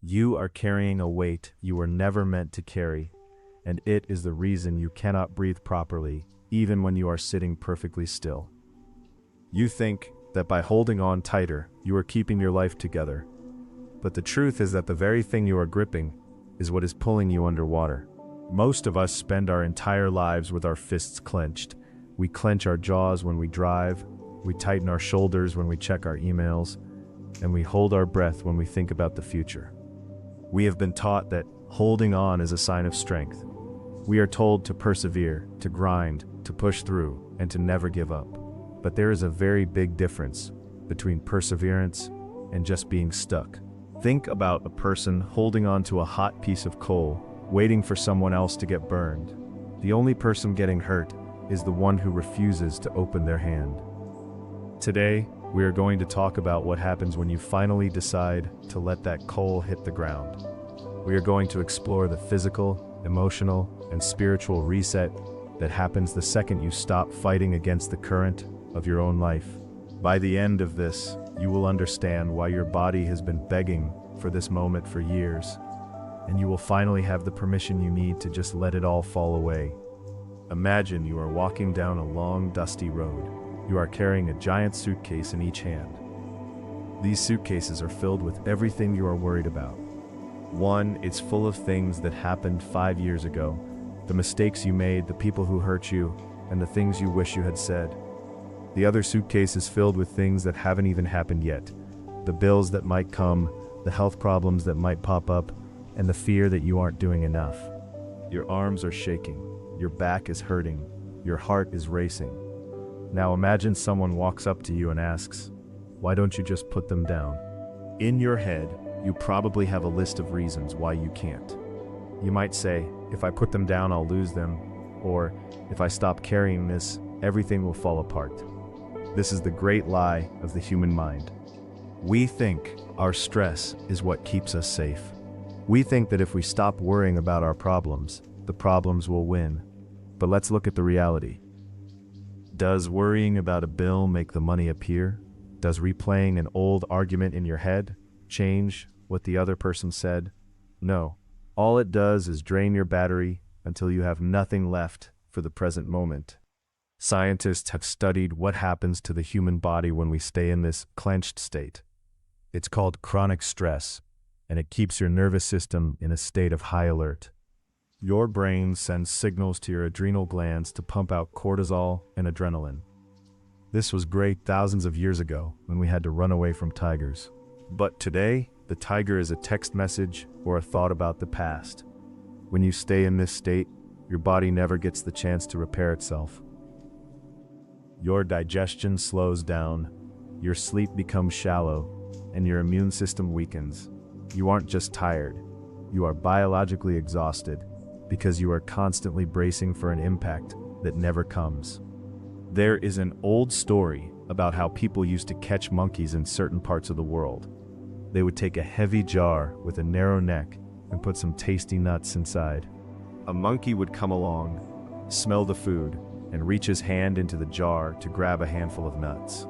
You are carrying a weight you were never meant to carry, and it is the reason you cannot breathe properly, even when you are sitting perfectly still. You think that by holding on tighter, you are keeping your life together. But the truth is that the very thing you are gripping is what is pulling you underwater. Most of us spend our entire lives with our fists clenched. We clench our jaws when we drive, we tighten our shoulders when we check our emails, and we hold our breath when we think about the future. We have been taught that holding on is a sign of strength. We are told to persevere, to grind, to push through, and to never give up. But there is a very big difference between perseverance and just being stuck. Think about a person holding on to a hot piece of coal, waiting for someone else to get burned. The only person getting hurt is the one who refuses to open their hand. Today, we are going to talk about what happens when you finally decide to let that coal hit the ground. We are going to explore the physical, emotional, and spiritual reset that happens the second you stop fighting against the current of your own life. By the end of this, you will understand why your body has been begging for this moment for years, and you will finally have the permission you need to just let it all fall away. Imagine you are walking down a long, dusty road. You are carrying a giant suitcase in each hand. These suitcases are filled with everything you are worried about. One is full of things that happened 5 years ago, the mistakes you made, the people who hurt you, and the things you wish you had said. The other suitcase is filled with things that haven't even happened yet, the bills that might come, the health problems that might pop up, and the fear that you aren't doing enough. Your arms are shaking, your back is hurting, your heart is racing. Now imagine someone walks up to you and asks, "Why don't you just put them down?" In your head, you probably have a list of reasons why you can't. You might say, "If I put them down, I'll lose them," or "If I stop carrying this, everything will fall apart." This is the great lie of the human mind. We think our stress is what keeps us safe. We think that if we stop worrying about our problems, the problems will win. But let's look at the reality. Does worrying about a bill make the money appear? Does replaying an old argument in your head change what the other person said? No. All it does is drain your battery until you have nothing left for the present moment. Scientists have studied what happens to the human body when we stay in this clenched state. It's called chronic stress, and it keeps your nervous system in a state of high alert. Your brain sends signals to your adrenal glands to pump out cortisol and adrenaline. This was great thousands of years ago when we had to run away from tigers. But today, the tiger is a text message or a thought about the past. When you stay in this state, your body never gets the chance to repair itself. Your digestion slows down, your sleep becomes shallow, and your immune system weakens. You aren't just tired, you are biologically exhausted because you are constantly bracing for an impact that never comes. There is an old story about how people used to catch monkeys in certain parts of the world. They would take a heavy jar with a narrow neck and put some tasty nuts inside. A monkey would come along, smell the food, and reach his hand into the jar to grab a handful of nuts.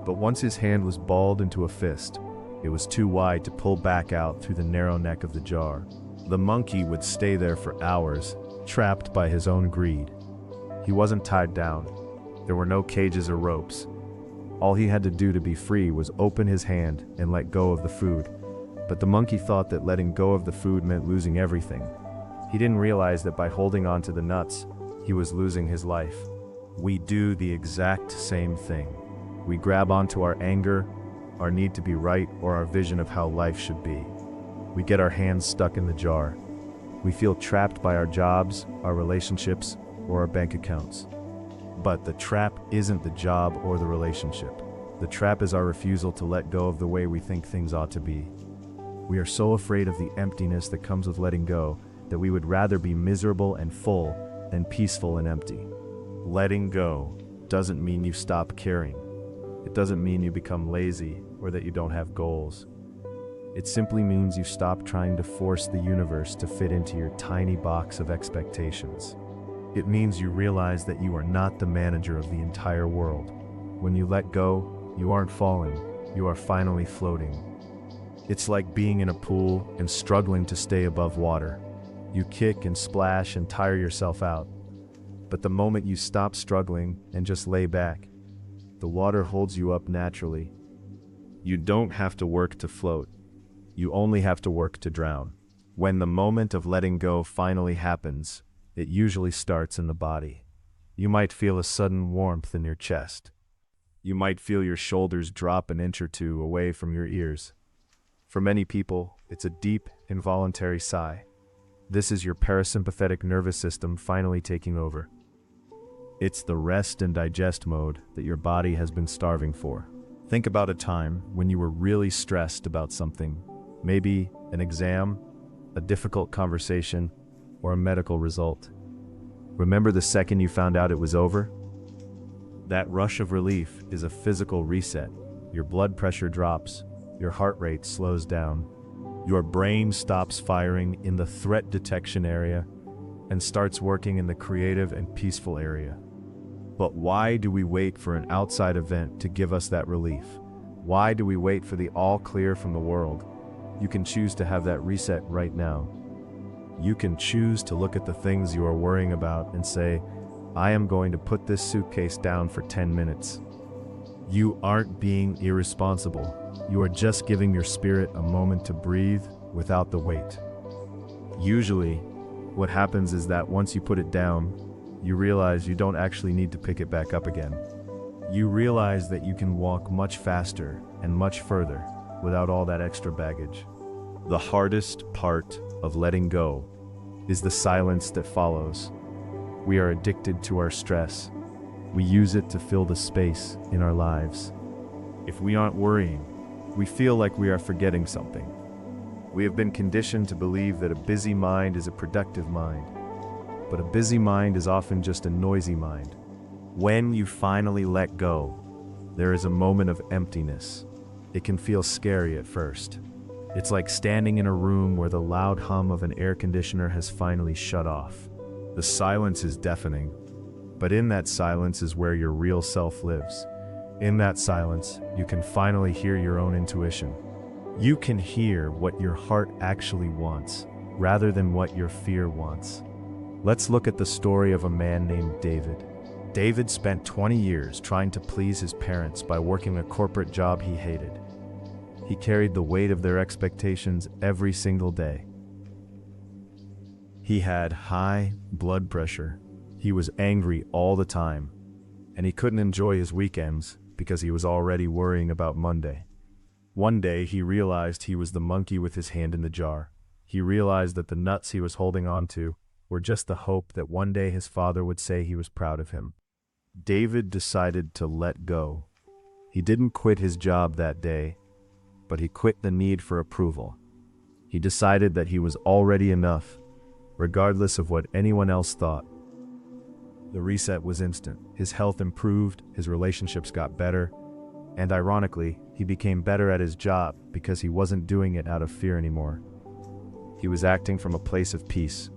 But once his hand was balled into a fist, it was too wide to pull back out through the narrow neck of the jar. The monkey would stay there for hours, trapped by his own greed. He wasn't tied down. There were no cages or ropes. All he had to do to be free was open his hand and let go of the food. But the monkey thought that letting go of the food meant losing everything. He didn't realize that by holding on to the nuts, he was losing his life. We do the exact same thing. We grab onto our anger, our need to be right, or our vision of how life should be. We get our hands stuck in the jar. We feel trapped by our jobs, our relationships, or our bank accounts. But the trap isn't the job or the relationship. The trap is our refusal to let go of the way we think things ought to be. We are so afraid of the emptiness that comes with letting go that we would rather be miserable and full than peaceful and empty. Letting go doesn't mean you stop caring. It doesn't mean you become lazy or that you don't have goals. It simply means you stop trying to force the universe to fit into your tiny box of expectations. It means you realize that you are not the manager of the entire world. When you let go, you aren't falling, you are finally floating. It's like being in a pool and struggling to stay above water. You kick and splash and tire yourself out. But the moment you stop struggling and just lay back, the water holds you up naturally. You don't have to work to float. You only have to work to drown. When the moment of letting go finally happens, it usually starts in the body. You might feel a sudden warmth in your chest. You might feel your shoulders drop an inch or two away from your ears. For many people, it's a deep, involuntary sigh. This is your parasympathetic nervous system finally taking over. It's the rest and digest mode that your body has been starving for. Think about a time when you were really stressed about something, maybe an exam, a difficult conversation, or a medical result. Remember the second you found out it was over? That rush of relief is a physical reset. Your blood pressure drops, your heart rate slows down, your brain stops firing in the threat detection area and starts working in the creative and peaceful area. But why do we wait for an outside event to give us that relief? Why do we wait for the all clear from the world? You can choose to have that reset right now. You can choose to look at the things you are worrying about and say, I am going to put this suitcase down for 10 minutes. You aren't being irresponsible. You are just giving your spirit a moment to breathe without the weight. Usually, what happens is that once you put it down, you realize you don't actually need to pick it back up again. You realize that you can walk much faster and much further without all that extra baggage. The hardest part of letting go is the silence that follows. We are addicted to our stress. We use it to fill the space in our lives. If we aren't worrying, we feel like we are forgetting something. We have been conditioned to believe that a busy mind is a productive mind, but a busy mind is often just a noisy mind. When you finally let go, there is a moment of emptiness. It can feel scary at first. It's like standing in a room where the loud hum of an air conditioner has finally shut off. The silence is deafening, but in that silence is where your real self lives. In that silence, you can finally hear your own intuition. You can hear what your heart actually wants, rather than what your fear wants. Let's look at the story of a man named David. David spent 20 years trying to please his parents by working a corporate job he hated. He carried the weight of their expectations every single day. He had high blood pressure. He was angry all the time, and he couldn't enjoy his weekends because he was already worrying about Monday. One day, he realized he was the monkey with his hand in the jar. He realized that the nuts he was holding on to were just the hope that one day his father would say he was proud of him. David decided to let go. He didn't quit his job that day, but he quit the need for approval. He decided that he was already enough, regardless of what anyone else thought. The reset was instant. His health improved, his relationships got better, and ironically, he became better at his job because he wasn't doing it out of fear anymore. He was acting from a place of peace.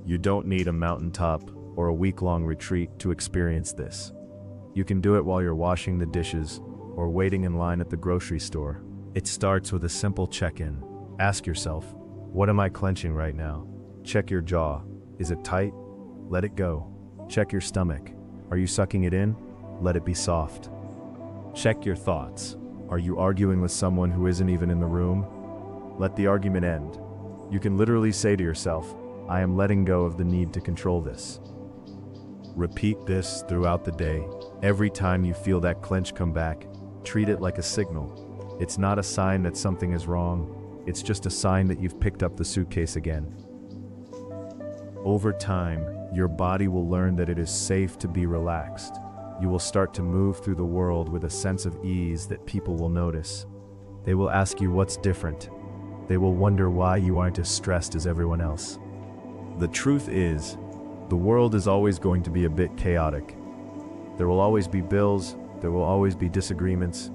You don't need a mountaintop or a week-long retreat to experience this. You can do it while you're washing the dishes or waiting in line at the grocery store. It starts with a simple check-in. Ask yourself, what am I clenching right now? Check your jaw. Is it tight? Let it go. Check your stomach. Are you sucking it in? Let it be soft. Check your thoughts. Are you arguing with someone who isn't even in the room? Let the argument end. You can literally say to yourself, I am letting go of the need to control this. Repeat this throughout the day. Every time you feel that clench come back, treat it like a signal. It's not a sign that something is wrong. It's just a sign that you've picked up the suitcase again. Over time, your body will learn that it is safe to be relaxed. You will start to move through the world with a sense of ease that people will notice. They will ask you what's different. They will wonder why you aren't as stressed as everyone else. The truth is, the world is always going to be a bit chaotic. There will always be bills, there will always be disagreements,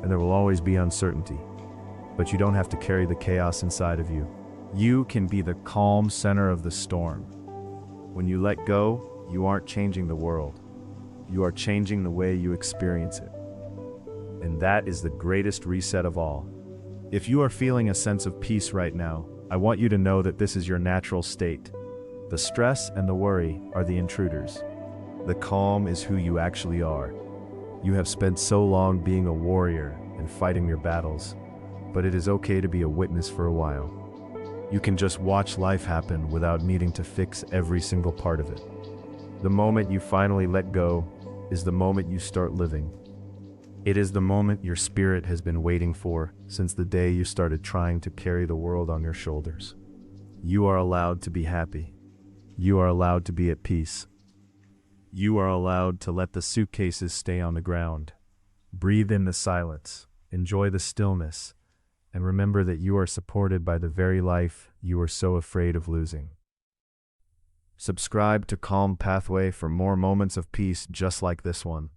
and there will always be uncertainty. But you don't have to carry the chaos inside of you. You can be the calm center of the storm. When you let go, you aren't changing the world. You are changing the way you experience it. And that is the greatest reset of all. If you are feeling a sense of peace right now, I want you to know that this is your natural state. The stress and the worry are the intruders. The calm is who you actually are. You have spent so long being a warrior and fighting your battles, but it is okay to be a witness for a while. You can just watch life happen without needing to fix every single part of it. The moment you finally let go is the moment you start living. It is the moment your spirit has been waiting for since the day you started trying to carry the world on your shoulders. You are allowed to be happy. You are allowed to be at peace. You are allowed to let the suitcases stay on the ground. Breathe in the silence, enjoy the stillness, and remember that you are supported by the very life you were so afraid of losing. Subscribe to Calm Pathway for more moments of peace just like this one.